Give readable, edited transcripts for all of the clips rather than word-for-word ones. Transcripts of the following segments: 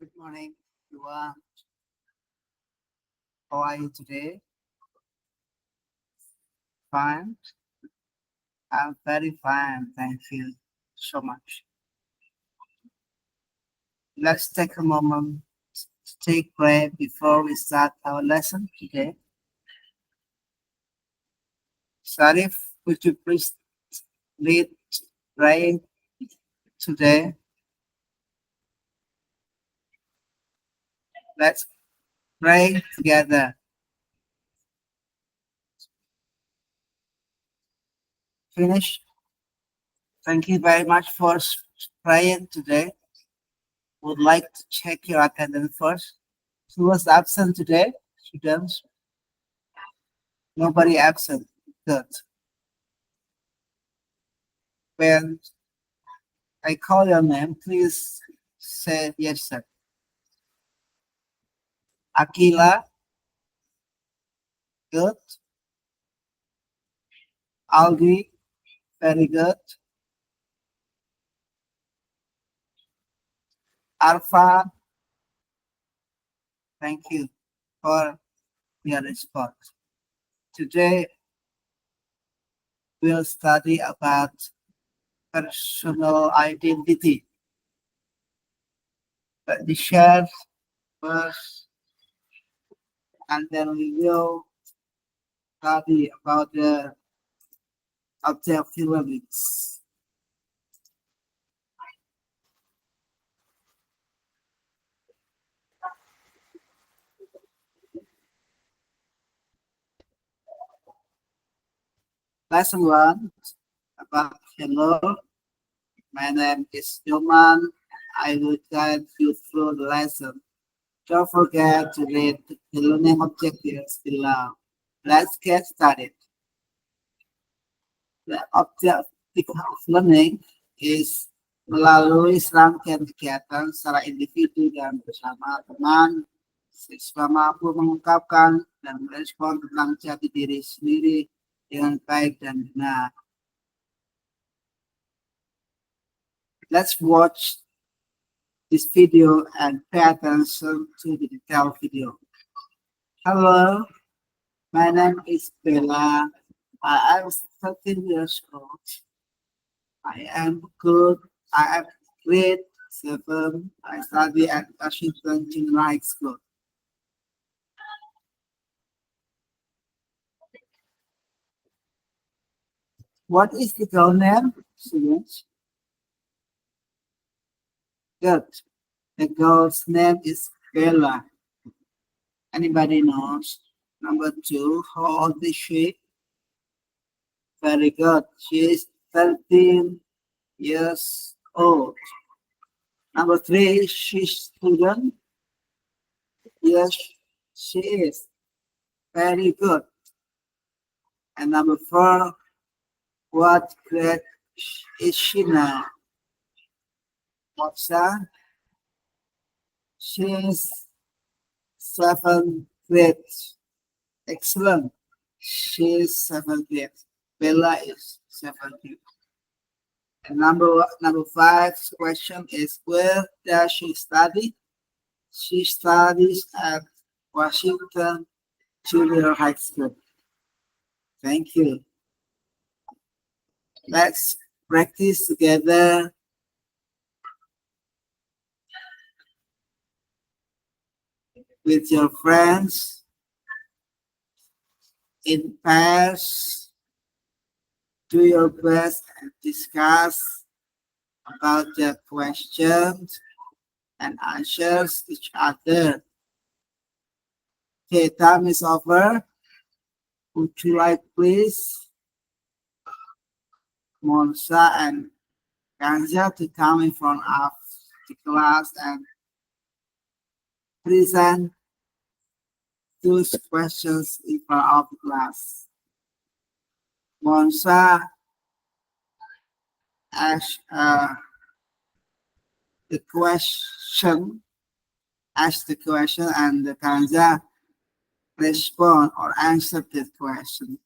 Good morning, everyone. How are you today? Fine. I'm very fine. Thank you so much. Let's take a moment to take break before we start our lesson today. Sarif, would you please lead praying today? Let's pray together. Finish. Thank you very much for praying today. Would like to check your attendance first. Who was absent today? Students? Nobody absent. Good. When I call your name, please say yes, sir. Akila, good. Aldi, very good. Alpha, thank you for your response. Today, we'll study about personal identity. Let me share first, and then we will study about the objective limits. Lesson 1 about hello. My name is Joman. I will guide you through the lesson. Don't forget to read the learning objectives below. Let's get started. The objective of learning is melalui serangkaian kegiatan secara individu dan bersama teman, siswa mampu mengungkapkan dan merespon tentang jati diri sendiri dengan baik dan benar. Let's watch this video and pay attention to the detailed video. Hello, my name is Bella. I am 13 years old. I am good. I am grade 7. I study at Washington Junior High School. What is the girl name, students? Good. The girl's name is Bella. Anybody knows? Number 2, how old is she? Very good. She is 13 years old. Number 3, she's student. Yes, she is. Very good. And number 4, what grade is she now? What's that? She is 7th grade. Excellent. She is 7th grade. Bella is 7th grade. And number 5 question is, where does she study? She studies at Washington Junior High School. Thank you. Let's practice together. With your friends in pairs. Do your best and discuss about the questions and answers each other. Okay, time is over. Would you like please Monsa and Kanza to come in front of the class and present those questions in front of the class? Monsa ask the question, and the Kanza respond or answer the question.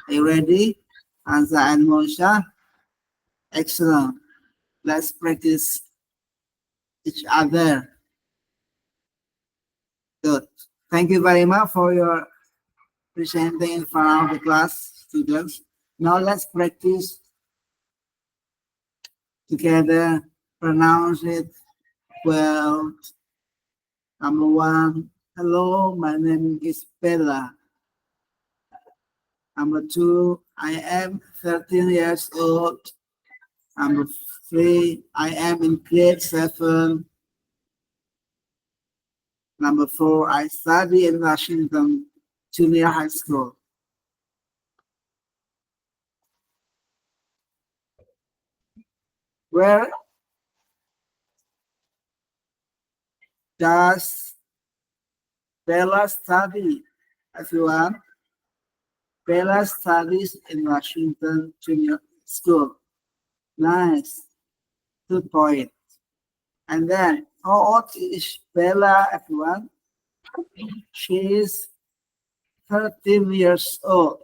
Are you ready? Kanza and Monsa? Excellent. Let's practice each other. Good. Thank you very much for your presenting in front of the class, students. Now let's practice together. Pronounce it well. Number one, hello, my name is Bella. Number two, I am 13 years old. Number three, I am in grade 7. Number four, I study in Washington Junior High School. Where does Bella study, everyone? Bella studies in Washington Junior School. Nice. Good point. And then, how old is Bella, everyone? She is 13 years old.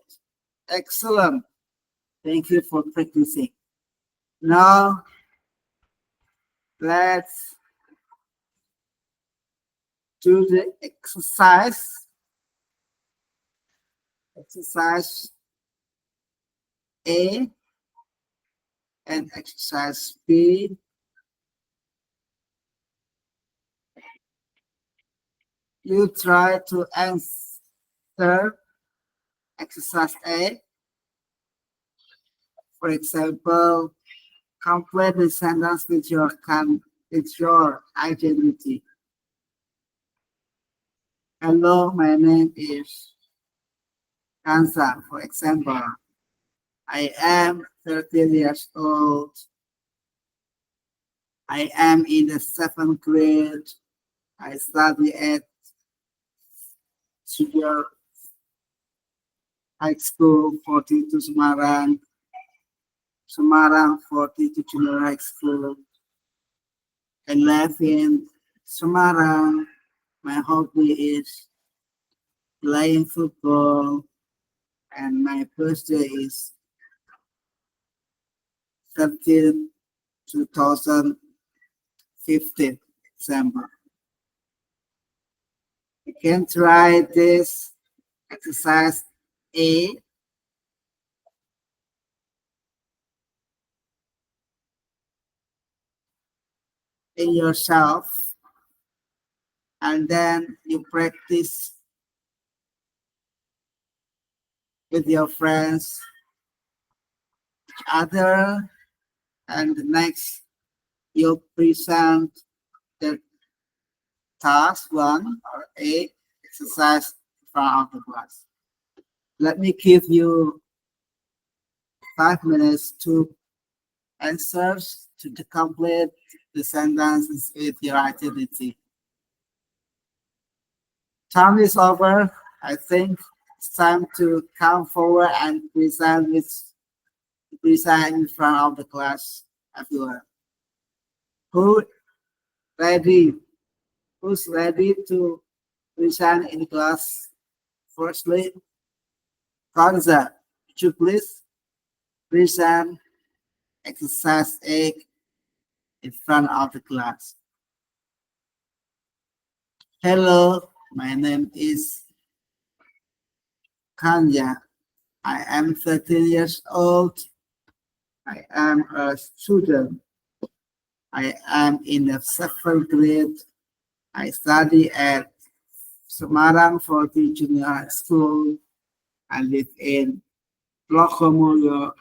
Excellent. Thank you for practicing. Now, let's do the exercise. Exercise A and exercise B. You try to answer exercise A. For example, complete the sentence with your identity. Hello, my name is Kansa. For example, I am 13 years old. I am in the 7th grade. I study at Junior High School 42 Semarang. Semarang 42 Junior High School. I live in Semarang. My hobby is playing football, and my birthday is 13 2015 December. You can try this exercise A. In yourself, and then you practice with your friends, each other, and next you present the task 1 or A exercise in front of the class. Let me give you 5 minutes to answer to complete the sentences with your activity. Time is over. I think it's time to come forward and present in front of the class, everyone. Who's ready to present in class? Firstly, Kanza, would you please present exercise A in front of the class? Hello, my name is Kanya. I am 13 years old. I am a student. I am in the 7th grade. I study at Semarang 40 Junior High School. I live in Lokomulyo.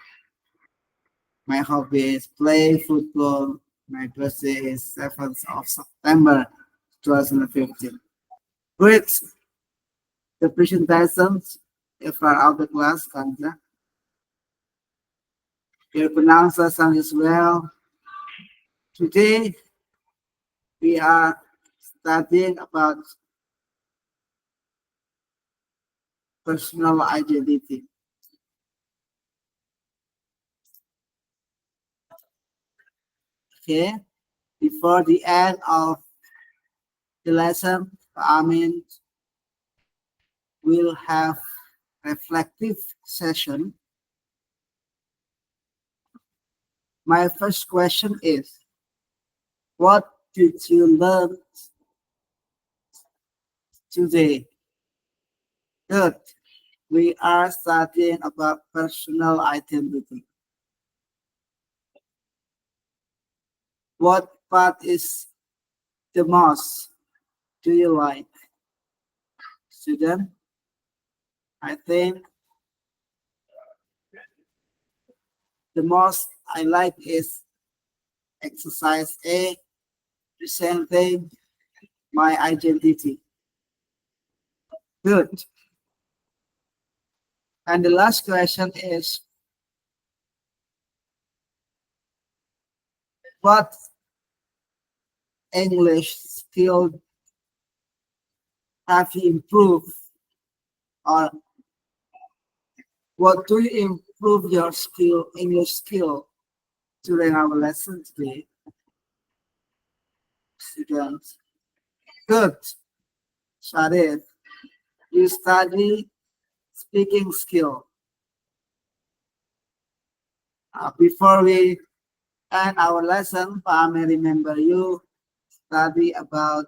My hobby is playing football. My birthday is 7th of September 2015. Great. The presentation in front of the class, Kanja. Your pronunciation is well. Today, we are studying about personal identity. Okay, before the end of the lesson, we'll have reflective session. My first question is, what did you learn today? Good. We are studying about personal identity. What part is the most do you like? Student, I think the most I like is exercise A, presenting my identity. Good. And the last question is, what English skill have you improved, or what do you improve your skill, English skill during our lesson today, students? Good. Sharif, you study speaking skill. Before we end our lesson, I may remember you study about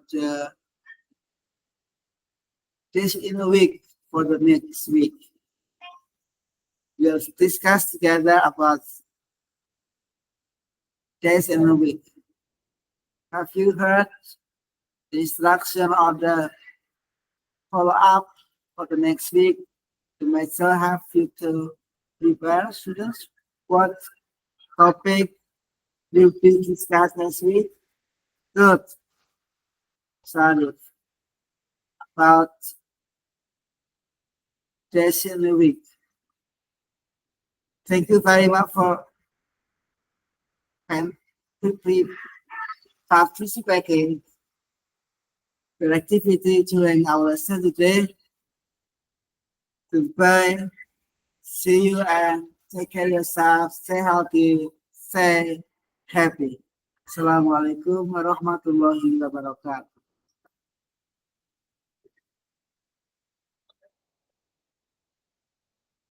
this in a week for the next week. We'll discuss together about days in a week. Have you heard the instruction or the follow-up for the next week? You might still have you to prepare, students. What topic will be discussed next week? Good. Sorry. About days in a week. Thank you very much for participating in the activity during our lesson today. Goodbye. See you and take care of yourself. Stay healthy. Stay happy. Assalamualaikum warahmatullahi wabarakatuh.